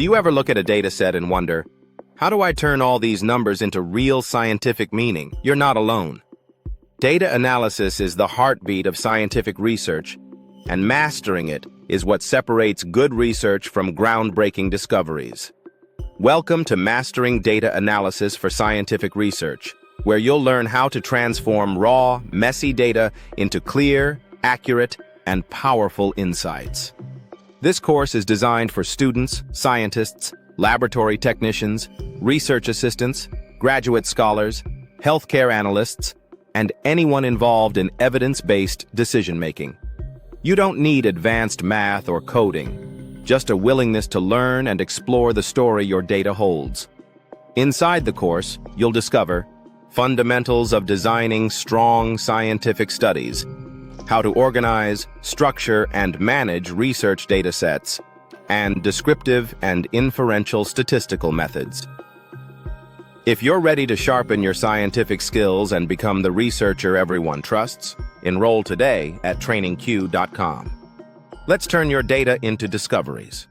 Do you ever look at a data set and wonder, how do I turn all these numbers into real scientific meaning? You're not alone. Data analysis is the heartbeat of scientific research, and mastering it is what separates good research from groundbreaking discoveries. Welcome to Mastering Data Analysis for Scientific Research, where you'll learn how to transform raw, messy data into clear, accurate, and powerful insights. This course is designed for students, scientists, laboratory technicians, research assistants, graduate scholars, healthcare analysts, and anyone involved in evidence-based decision-making. You don't need advanced math or coding, just a willingness to learn and explore the story your data holds. Inside the course, you'll discover fundamentals of designing strong scientific studies, how to organize, structure, and manage research data sets, and descriptive and inferential statistical methods. If you're ready to sharpen your scientific skills and become the researcher everyone trusts, enroll today at trainingq.com. Let's turn your data into discoveries.